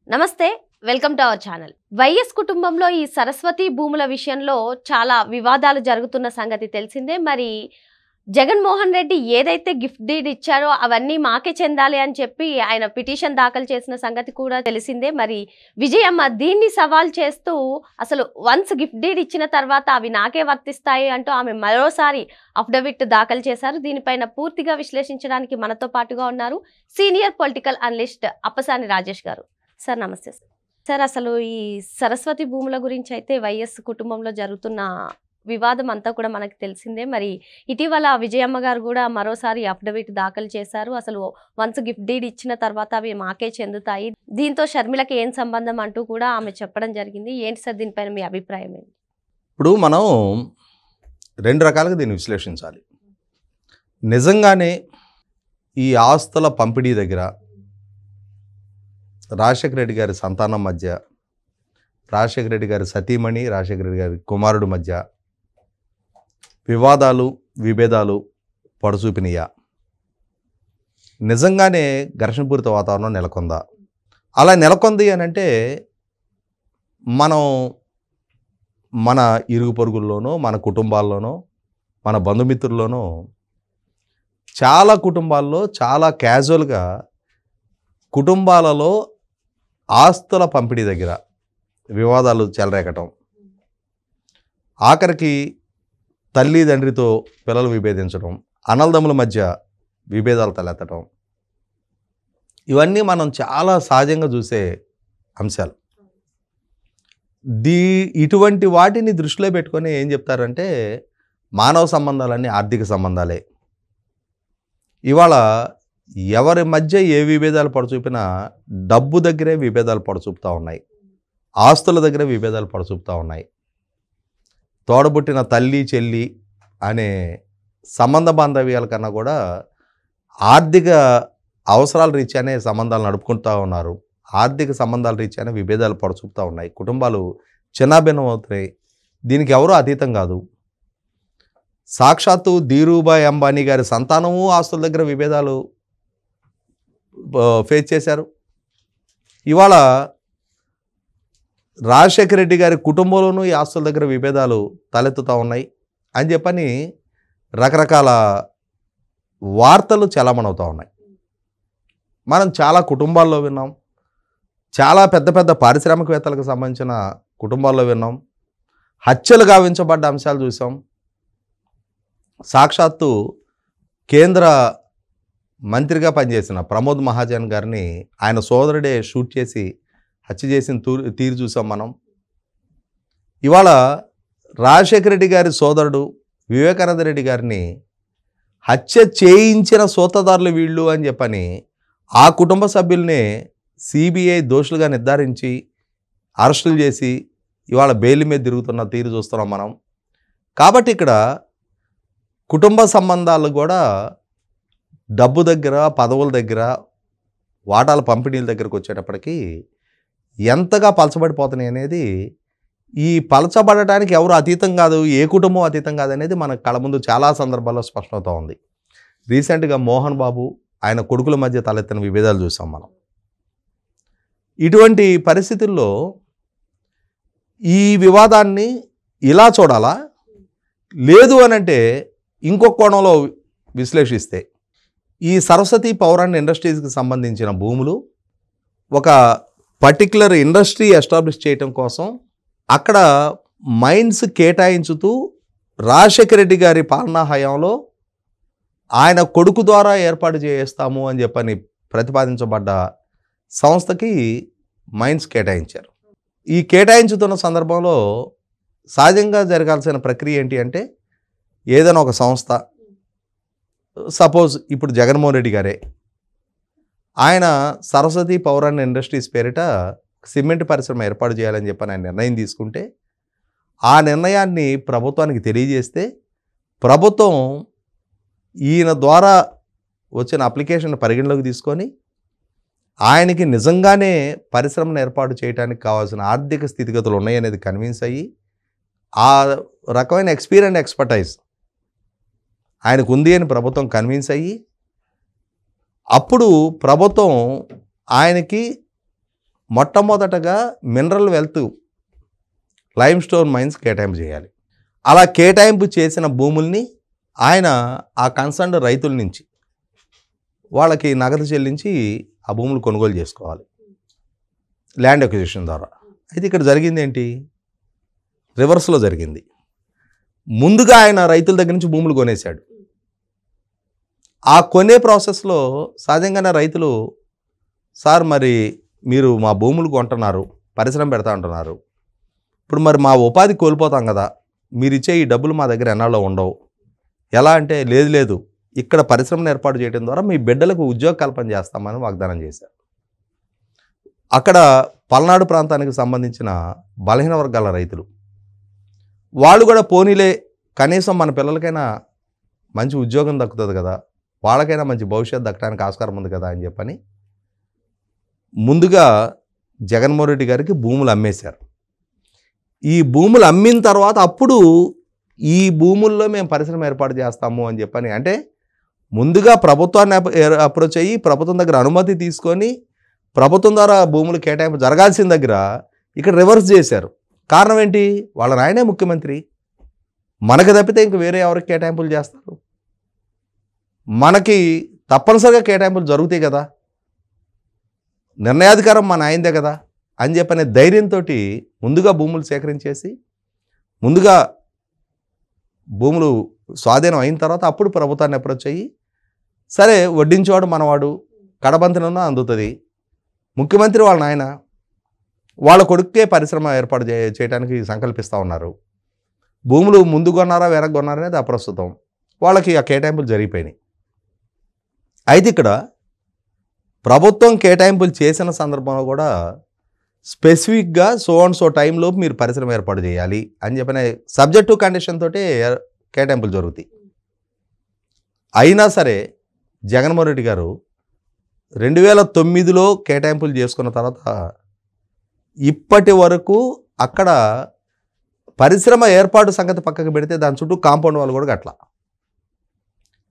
నమస్తే welcome to our channel. YS కుటుంబంలో ఈ సరస్వతి భూముల విషయంలో చాలా వివాదాలు జరుగుతున్న సంగతి తెలిసిందే. మరి జగన్మోహన్ రెడ్డి ఏదైతే గిఫ్ట్ డీడ్ ఇచ్చారో అవన్నీ మాకే చెందాలి అని చెప్పి ఆయన పిటిషన్ దాఖలు చేసిన సంగతి కూడా తెలిసిందే. మరి విజయమ్మ దీన్ని సవాల్ చేస్తూ అసలు వన్స్ గిఫ్ట్ డీడ్ ఇచ్చిన తర్వాత అవి నాకే వర్తిస్తాయి అంటూ ఆమె మరోసారి అఫిడవిట్ దాఖలు చేశారు. దీనిపైన పూర్తిగా విశ్లేషించడానికి మనతో పాటుగా ఉన్నారు senior political analyst Appasani Rajesh గారు. సార్ నమస్తే సార్. సార్ అసలు ఈ సరస్వతి భూముల గురించి అయితే వైఎస్ కుటుంబంలో జరుగుతున్న వివాదం అంతా కూడా మనకు తెలిసిందే. మరి ఇటీవల విజయమ్మ గారు కూడా మరోసారి అఫిడవిట్ దాఖలు చేశారు. అసలు వన్స్ గిఫ్ట్ డీడ్ ఇచ్చిన తర్వాత అవి మాకే చెందుతాయి, దీంతో షర్మిలకి ఏం సంబంధం అంటూ కూడా ఆమె చెప్పడం జరిగింది. ఏంటి సార్ దీనిపైన మీ అభిప్రాయం ఏంటి? ఇప్పుడు మనం రెండు రకాలుగా దీన్ని విశ్లేషించాలి. నిజంగానే ఈ ఆస్తుల పంపిణీ దగ్గర రాజశేఖర రెడ్డి గారి సంతానం మధ్య, రాజశేఖర రెడ్డి గారి సతీమణి, రాజశేఖర రెడ్డి గారి కుమారుడు మధ్య వివాదాలు విభేదాలు పొడచూపినయా? నిజంగానే ఘర్షణపూరిత వాతావరణం నెలకొందా? అలా నెలకొంది అని అంటే మనం మన ఇరుగు పొరుగుల్లోనో, మన కుటుంబాల్లోనో, మన బంధుమిత్రుల్లోనో చాలా కుటుంబాల్లో చాలా క్యాజువల్గా కుటుంబాలలో ఆస్తుల పంపిణీ దగ్గర వివాదాలు చెలరేగటం, ఆఖరికి తల్లి తండ్రితో పిల్లలు విభేదించడం, అన్నదమ్ముల మధ్య విభేదాలు తలెత్తడం, ఇవన్నీ మనం చాలా సహజంగా చూసే అంశాలు. ఇటువంటి వాటిని దృష్టిలో పెట్టుకొని ఏం చెప్తారంటే మానవ సంబంధాలన్నీ ఆర్థిక సంబంధాలే. ఇవాళ ఎవరి మధ్య ఏ విభేదాలు పడచూపినా డబ్బు దగ్గరే విభేదాలు పడచూపుతూ ఉన్నాయి, ఆస్తుల దగ్గర విభేదాలు పడచూపుతూ ఉన్నాయి. తోడబుట్టిన తల్లి చెల్లి అనే సంబంధ బాంధవ్యాల కన్నా కూడా ఆర్థిక అవసరాల రీత్యానే సంబంధాలు నడుపుకుంటూ ఉన్నారు. ఆర్థిక సంబంధాల రీత్యానే విభేదాలు పడచూపుతూ ఉన్నాయి. కుటుంబాలు చిన్నాభిన్నం అవుతున్నాయి. దీనికి ఎవరూ అతీతం కాదు. సాక్షాత్తు ధీరూభాయ్ అంబానీ గారి సంతానము ఆస్తుల దగ్గర విభేదాలు ఫేస్ చేశారు. ఇవాళ రాజశేఖర రెడ్డి గారి కుటుంబంలోనూ ఈ ఆస్తుల దగ్గర విభేదాలు తలెత్తుతూ ఉన్నాయి అని చెప్పని రకరకాల వార్తలు చలామణవుతూ ఉన్నాయి. మనం చాలా కుటుంబాల్లో విన్నాం, చాలా పెద్ద పెద్ద పారిశ్రామికవేత్తలకు సంబంధించిన కుటుంబాల్లో విన్నాం, హత్యలు గావించబడ్డ అంశాలు చూసాం. సాక్షాత్తు కేంద్ర మంత్రిగా పనిచేసిన ప్రమోద్ మహాజన్ గారిని ఆయన సోదరుడే షూట్ చేసి హత్య చేసిన తీరు చూసాం మనం. ఇవాళ రాజశేఖర రెడ్డి గారి సోదరుడు వివేకానంద రెడ్డి గారిని హత్య చేయించిన సూత్రధారులు వీళ్ళు అని చెప్పని ఆ కుటుంబ సభ్యుల్ని సిబిఐ దోషులుగా నిర్ధారించి అరెస్టులు చేసి ఇవాళ బెయిల్ మీద తిరుగుతున్న తీరు చూస్తున్నాం మనం. కాబట్టి ఇక్కడ కుటుంబ సంబంధాలు కూడా డబ్బు దగ్గర, పదవుల దగ్గర, వాటాల పంపిణీల దగ్గరకు వచ్చేటప్పటికి ఎంతగా పలచబడిపోతున్నాయి అనేది, ఈ పలచబడటానికి ఎవరు అతీతం కాదు, ఏ కుటుంబం అతీతం కాదు అనేది మన కళ్ళ ముందు చాలా సందర్భాల్లో స్పష్టమవుతూ ఉంది. రీసెంట్గా మోహన్ బాబు ఆయన కొడుకుల మధ్య తలెత్తిన విభేదాలు చూసాం మనం. ఇటువంటి పరిస్థితుల్లో ఈ వివాదాన్ని ఇలా చూడాలా, లేదు అనంటే ఇంకొక కోణంలో విశ్లేషిస్తే ఈ సరస్వతి పౌరాణి ఇండస్ట్రీస్కి సంబంధించిన భూములు ఒక పర్టిక్యులర్ ఇండస్ట్రీ ఎస్టాబ్లిష్ చేయటం కోసం అక్కడ మైన్స్ కేటాయించుతూ రాజశేఖర రెడ్డి గారి పాలనా హయాంలో ఆయన కొడుకు ద్వారా ఏర్పాటు చేస్తాము అని చెప్పని ప్రతిపాదించబడ్డ సంస్థకి మైన్స్ కేటాయించారు. ఈ కేటాయించుతున్న సందర్భంలో సహజంగా జరగాల్సిన ప్రక్రియ ఏంటి అంటే, ఏదైనా ఒక సంస్థ, సపోజ్ ఇప్పుడు జగన్మోహన్ రెడ్డి గారే, ఆయన సరస్వతి పౌరాణి ఇండస్ట్రీస్ పేరిట సిమెంట్ పరిశ్రమ ఏర్పాటు చేయాలని చెప్పని ఆయన నిర్ణయం తీసుకుంటే, ఆ నిర్ణయాన్ని ప్రభుత్వానికి తెలియజేస్తే ప్రభుత్వం ఈయన ద్వారా వచ్చిన అప్లికేషన్ పరిగణలోకి తీసుకొని ఆయనకి నిజంగానే పరిశ్రమను ఏర్పాటు చేయడానికి కావాల్సిన ఆర్థిక స్థితిగతులు ఉన్నాయనేది కన్విన్స్ అయ్యి, ఆ రకమైన ఎక్స్పీరియన్స్ ఎక్స్పర్టైజ్ ఆయనకు ఉంది అని ప్రభుత్వం కన్విన్స్ అయ్యి, అప్పుడు ప్రభుత్వం ఆయనకి మొట్టమొదటగా mineral wealth limestone mines కేటాయింపు చేయాలి. అలా కేటాయింపు చేసిన భూముల్ని ఆయన ఆ కన్సర్న్ రైతుల నుంచి వాళ్ళకి నగదు చెల్లించి ఆ భూములు కొనుగోలు చేసుకోవాలి ల్యాండ్ అక్విజిషన్ ద్వారా. అయితే ఇక్కడ జరిగింది ఏంటి? రివర్స్లో జరిగింది. ముందుగా ఆయన రైతుల దగ్గర నుంచి భూములు కొనేశాడు. ఆ కొనే ప్రాసెస్లో సహజంగానే రైతులు, సార్ మరి మీరు మా భూములు కొంటున్నారు, పరిశ్రమ పెడతా అంటున్నారు, ఇప్పుడు మరి మా ఉపాధి కోల్పోతాం కదా, మీరు ఇచ్చే ఈ డబ్బులు మా దగ్గర ఎన్నాళ్ళలో ఉండవు. ఎలా అంటే, లేదు ఇక్కడ పరిశ్రమను ఏర్పాటు చేయడం ద్వారా మీ బిడ్డలకు ఉద్యోగ కల్పన చేస్తామని వాగ్దానం చేశారు. అక్కడ పల్నాడు ప్రాంతానికి సంబంధించిన బలహీన వర్గాల రైతులు వాళ్ళు కూడా పోనీలే, కనీసం మన పిల్లలకైనా మంచి ఉద్యోగం దక్కుతుంది కదా, వాళ్ళకైనా మంచి భవిష్యత్తు దక్కడానికి ఆస్కారం ఉంది కదా అని చెప్పని ముందుగా జగన్మోహన్ రెడ్డి గారికి భూములు అమ్మేశారు. ఈ భూములు అమ్మిన తర్వాత అప్పుడు ఈ భూముల్లో మేము పరిశ్రమ ఏర్పాటు చేస్తాము అని చెప్పని, అంటే ముందుగా ప్రభుత్వాన్ని అప్రోచ్ అయ్యి ప్రభుత్వం దగ్గర అనుమతి తీసుకొని ప్రభుత్వం ద్వారా భూములు కేటాయింపు జరగాల్సిన దగ్గర ఇక్కడ రివర్స్ చేశారు. కారణం ఏంటి? వాళ్ళ నాయనే ముఖ్యమంత్రి, మనకు తప్పితే ఇంక వేరే ఎవరికి కేటాయింపులు చేస్తారు? మనకి తప్పనిసరిగా కేటాయింపులు జరుగుతాయి కదా, నిర్ణయాధికారం మన ఆయనదే కదా అని చెప్పనే ధైర్యంతో ముందుగా భూములు సేకరించేసి ముందుగా భూములు స్వాధీనం అయిన తర్వాత అప్పుడు ప్రభుత్వాన్ని అప్రోచ్ అయ్యి, సరే వడ్డించేవాడు మనవాడు, కడబంతినన్నా అందుతుంది, ముఖ్యమంత్రి వాళ్ళ నాయన, వాళ్ళ కొడుకే పరిశ్రమ ఏర్పాటు చేయడానికి సంకల్పిస్తూ ఉన్నారు, భూములు ముందు కొన్నారా వెనక్కి కొన్నారా అనేది అప్రస్తుతం, వాళ్ళకి ఆ కేటాయింపులు జరిగిపోయినాయి. అయితే ఇక్కడ ప్రభుత్వం కేటాయింపులు చేసిన సందర్భంలో కూడా స్పెసిఫిక్గా సో అండ్ సో టైంలో మీరు పరిశ్రమ ఏర్పాటు చేయాలి అని చెప్పిన సబ్జెక్టు కండిషన్ తోటే కేటాయింపులు జరుగుతాయి. అయినా సరే జగన్మోహన్ రెడ్డి గారు 2009లో కేటాయింపులు చేసుకున్న తర్వాత ఇప్పటి వరకు అక్కడ పరిశ్రమ ఏర్పాటు సంగతి పక్కకు పెడితే దాని చుట్టూ కాంపౌండ్ వాళ్ళు కూడా గట్ల.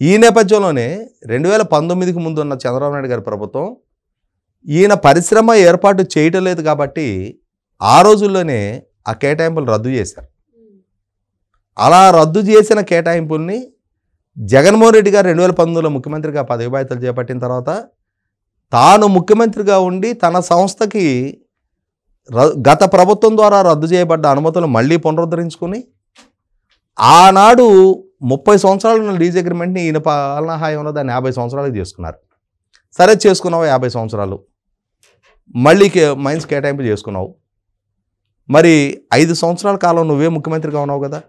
ఈ నేపథ్యంలోనే 2019కి ముందు ఉన్న చంద్రబాబు నాయుడు గారి ప్రభుత్వం ఈయన పరిశ్రమ ఏర్పాటు చేయటం లేదు కాబట్టి ఆ రోజుల్లోనే ఆ కేటాయింపులు రద్దు చేశారు. అలా రద్దు చేసిన కేటాయింపుల్ని జగన్మోహన్ రెడ్డి గారు 2019లో ముఖ్యమంత్రిగా పదవి బాధ్యతలు చేపట్టిన తర్వాత తాను ముఖ్యమంత్రిగా ఉండి తన సంస్థకి గత ప్రభుత్వం ద్వారా రద్దు చేయబడ్డ అనుమతులు మళ్ళీ పునరుద్ధరించుకుని ఆనాడు 30 సంవత్సరాల లీజ్ అగ్రిమెంట్ని ఈయన పాలనా హాయంలో దాన్ని 50 సంవత్సరాలకు చేసుకున్నారు. సరే చేసుకున్నావు 50 సంవత్సరాలు, మళ్ళీ మైన్స్ కేటాయింపు చేసుకున్నావు, మరి 5 సంవత్సరాల కాలం నువ్వే ముఖ్యమంత్రిగా ఉన్నావు కదా,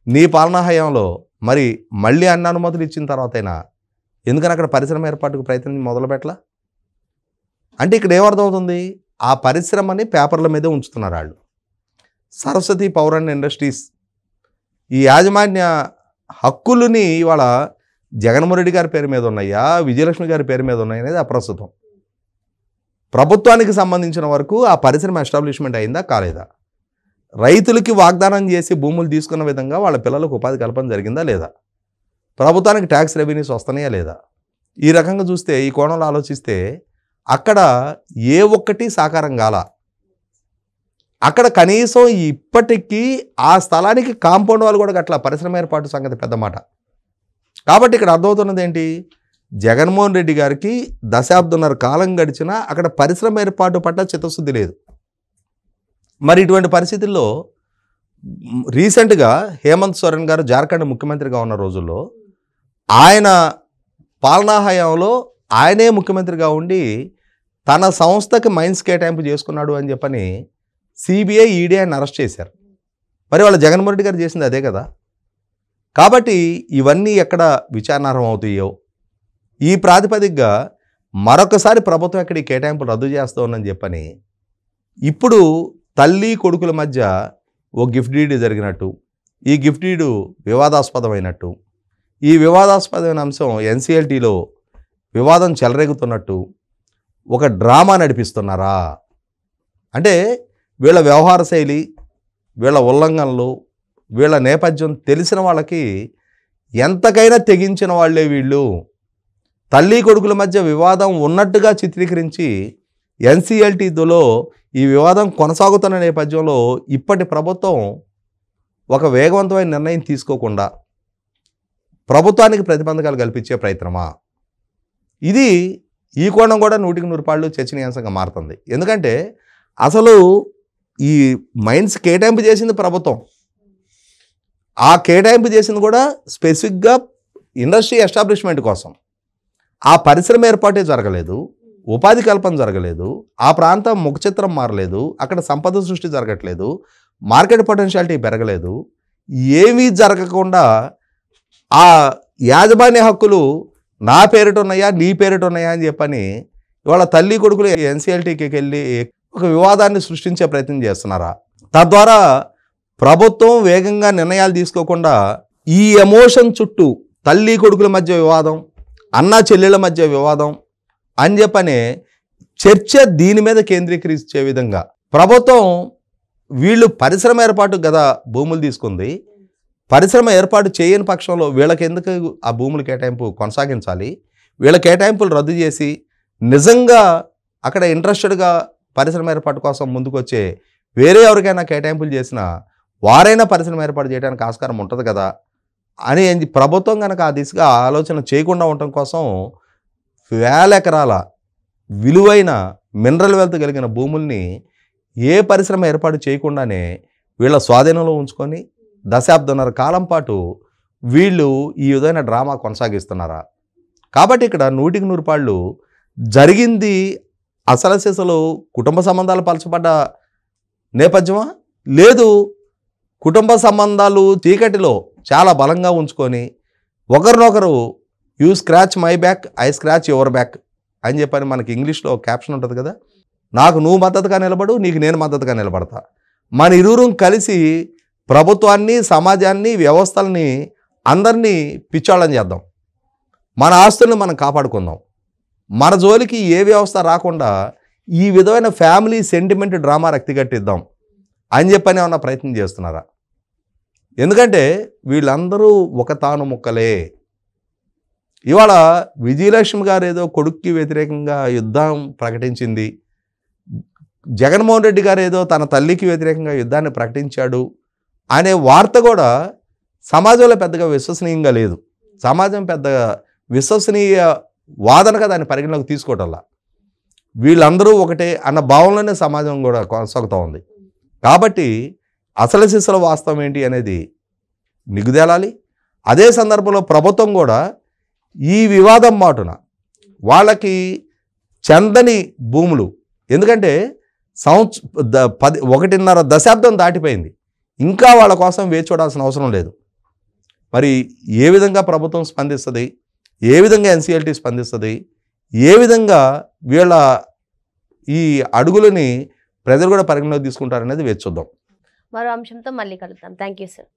నీ పాలనా హయాంలో మరి మళ్ళీ అన్ని అనుమతులు ఇచ్చిన తర్వాతైనా ఎందుకని అక్కడ పరిశ్రమ ఏర్పాటుకు ప్రయత్నం మొదలుపెట్టలా? అంటే ఇక్కడ ఏమర్థమవుతుంది? ఆ పరిశ్రమని పేపర్ల మీదే ఉంచుతున్నారు వాళ్ళు. సరస్వతి పవర్ అండ్ ఇండస్ట్రీస్ ఈ యాజమాన్య హక్కులని ఇవాళ జగన్మోహన్ రెడ్డి గారి పేరు మీద ఉన్నాయా, విజయలక్ష్మి గారి పేరు మీద ఉన్నాయి అనేది అప్రస్తుతం. ప్రభుత్వానికి సంబంధించిన వరకు ఆ పరిశ్రమ ఎస్టాబ్లిష్మెంట్ అయిందా కాలేదా, రైతులకి వాగ్దానం చేసి భూములు తీసుకున్న విధంగా వాళ్ళ పిల్లలకు ఉపాధి కల్పన జరిగిందా లేదా, ప్రభుత్వానికి ట్యాక్స్ రెవెన్యూస్ వస్తున్నాయా లేదా, ఈ రకంగా చూస్తే ఈ కోణంలో ఆలోచిస్తే అక్కడ ఏ ఒక్కటి సాకారం కాల. అక్కడ కనీసం ఇప్పటికీ ఆ స్థలానికి కాంపౌండ్ వాళ్ళు కూడా అట్లా పరిశ్రమ ఏర్పాటు సంగతి పెద్ద మాట. కాబట్టి ఇక్కడ అర్థమవుతున్నది ఏంటి? జగన్మోహన్ రెడ్డి గారికి దశాబ్దంన్నర కాలం గడిచినా అక్కడ పరిశ్రమ ఏర్పాటు పట్ల చిత్తశుద్ధి లేదు. మరి ఇటువంటి పరిస్థితుల్లో రీసెంట్గా హేమంత్ సోరెన్ గారు జార్ఖండ్ ముఖ్యమంత్రిగా ఉన్న రోజుల్లో ఆయన పాలనా హయాంలో ఆయనే ముఖ్యమంత్రిగా ఉండి తన సంస్థకి మైన్స్ కేటాయింపు చేసుకున్నాడు అని చెప్పని సిబిఐ ఈడీ ఆయన అరెస్ట్ చేశారు. మరి వాళ్ళ జగన్మోహన్ రెడ్డి గారు చేసింది అదే కదా. కాబట్టి ఇవన్నీ ఎక్కడ విచారణార్హం అవుతాయో ఈ ప్రాతిపదికగా మరొకసారి ప్రభుత్వం ఎక్కడ ఈ కేటాయింపులు రద్దు చేస్తూ ఉందని చెప్పని ఇప్పుడు తల్లి కొడుకుల మధ్య ఓ గిఫ్ట్ డీడ్ జరిగినట్టు, ఈ గిఫ్ట్ డీడ్ వివాదాస్పదమైనట్టు, ఈ వివాదాస్పదమైన అంశం ఎన్సిఎల్టీలో వివాదం చెలరేగుతున్నట్టు ఒక డ్రామా నడిపిస్తున్నారా? అంటే వీళ్ళ వ్యవహార శైలి, వీళ్ళ ఉల్లంఘనలు, వీళ్ళ నేపథ్యం తెలిసిన వాళ్ళకి ఎంతకైనా తెగించిన వాళ్ళే వీళ్ళు. తల్లి కొడుకుల మధ్య వివాదం ఉన్నట్టుగా చిత్రీకరించి ఎన్సిఎల్టీలో ఈ వివాదం కొనసాగుతున్న నేపథ్యంలో ఇప్పటి ప్రభుత్వం ఒక వేగవంతమైన నిర్ణయం తీసుకోకుండా ప్రభుత్వానికి ప్రతిబంధకాలు కల్పించే ప్రయత్నమా? ఇది ఈ కోణం కూడా 100% చర్చనీయాంశంగా మారుతుంది. ఎందుకంటే అసలు ఈ మైన్స్ కేటాయింపు చేసింది ప్రభుత్వం. ఆ కేటాయింపు చేసింది కూడా స్పెసిఫిక్గా ఇండస్ట్రీ ఎస్టాబ్లిష్మెంట్ కోసం. ఆ పరిశ్రమ ఏర్పాటే జరగలేదు, ఉపాధి కల్పన జరగలేదు, ఆ ప్రాంతం ముఖచిత్రం మారలేదు, అక్కడ సంపద సృష్టి జరగట్లేదు, మార్కెట్ పొటెన్షియాలిటీ పెరగలేదు. ఏమీ జరగకుండా ఆ యాజమాన్య హక్కులు నా పేరిట ఉన్నాయా నీ పేరిట ఉన్నాయా అని చెప్పని ఇవాళ తల్లి కొడుకులు ఎన్సిఎల్టీకి వెళ్ళి ఒక వివాదాన్ని సృష్టించే ప్రయత్నం చేస్తున్నారా? తద్వారా ప్రభుత్వం వేగంగా నిర్ణయాలు తీసుకోకుండా ఈ ఎమోషన్ చుట్టూ తల్లి కొడుకుల మధ్య వివాదం, అన్న చెల్లెళ్ళ మధ్య వివాదం అని చెప్పనే చర్చ దీని మీద కేంద్రీకరించే విధంగా ప్రభుత్వం వీళ్ళు పరిశ్రమ ఏర్పాటు కదా భూములు తీసుకుంది, పరిశ్రమ ఏర్పాటు చేయని పక్షంలో వీళ్ళకి ఎందుకు ఆ భూముల కేటాయింపు కొనసాగించాలి, వీళ్ళ కేటాయింపులు రద్దు చేసి నిజంగా అక్కడ ఇంట్రెస్టెడ్గా పరిశ్రమ ఏర్పాటు కోసం ముందుకొచ్చే వేరే ఎవరికైనా కేటాయింపులు చేసినా వారైనా పరిశ్రమ ఏర్పాటు చేయడానికి ఆస్కారం ఉంటుంది కదా అని ప్రభుత్వం కనుక ఆ దిశగా ఆలోచన చేయకుండా ఉండటం కోసం వేల ఎకరాల విలువైన మినరల్ వెల్త్ కలిగిన భూముల్ని ఏ పరిశ్రమ ఏర్పాటు చేయకుండానే వీళ్ళ స్వాధీనంలో ఉంచుకొని దశాబ్దన్నర కాలం పాటు వీళ్ళు ఈ విధమైన డ్రామా కొనసాగిస్తున్నారా? కాబట్టి ఇక్కడ 100% జరిగింది అసలు సిసలు కుటుంబ సంబంధాలు పలచబడ్డ నేపథ్యమా? లేదు, కుటుంబ సంబంధాలు చీకటిలో చాలా బలంగా ఉంచుకొని ఒకరినొకరు you scratch my back I scratch your back అని చెప్పని మనకి ఇంగ్లీష్లో క్యాప్షన్ ఉంటుంది కదా, నాకు నువ్వు మద్దతుగా నిలబడు, నీకు నేను మద్దతుగా నిలబడతా, మన ఇరువురు కలిసి ప్రభుత్వాన్ని, సమాజాన్ని, వ్యవస్థల్ని అందరినీ పిచ్చోళ్ళని చేద్దాం, మన ఆస్తుల్ని మనం కాపాడుకుందాం, మన జోలికి ఏ వ్యవస్థ రాకుండా ఈ విధమైన ఫ్యామిలీ సెంటిమెంట్ డ్రామా రక్తిగట్టిద్దాం అని చెప్పని ఏమన్నా ప్రయత్నం చేస్తున్నారా? ఎందుకంటే వీళ్ళందరూ ఒక తాను ముక్కలే. ఇవాళ విజయలక్ష్మి గారు ఏదో కొడుక్కి వ్యతిరేకంగా యుద్ధం ప్రకటించింది, జగన్మోహన్ రెడ్డి గారు ఏదో తన తల్లికి వ్యతిరేకంగా యుద్ధాన్ని ప్రకటించాడు అనే వార్త కూడా సమాజంలో పెద్దగా విశ్వసనీయంగా లేదు. సమాజం పెద్ద విశ్వసనీయ వాదనగా దాన్ని పరిగణలోకి తీసుకోవటంలా. వీళ్ళందరూ ఒకటే అన్న భావంలోనే సమాజం కూడా కొనసాగుతూ ఉంది. కాబట్టి అసలు సిసల వాస్తవం ఏంటి అనేది నిగుదేలాలి. అదే సందర్భంలో ప్రభుత్వం కూడా ఈ వివాదం మాటున వాళ్ళకి చెందని భూములు, ఎందుకంటే 1.5 దశాబ్దం దాటిపోయింది, ఇంకా వాళ్ళ కోసం వేచి చూడాల్సిన అవసరం లేదు. మరి ఏ విధంగా ప్రభుత్వం స్పందిస్తుంది, ఏ విధంగా ఎన్సిఎల్టీ స్పందిస్తుంది, ఏ విధంగా వీళ్ళ ఈ అడుగులని ప్రజలు కూడా పరిగణలోకి తీసుకుంటారనేది వేచి చూద్దాం. మరో అంశంతో మళ్ళీ కలుద్దాం. Thank you sir.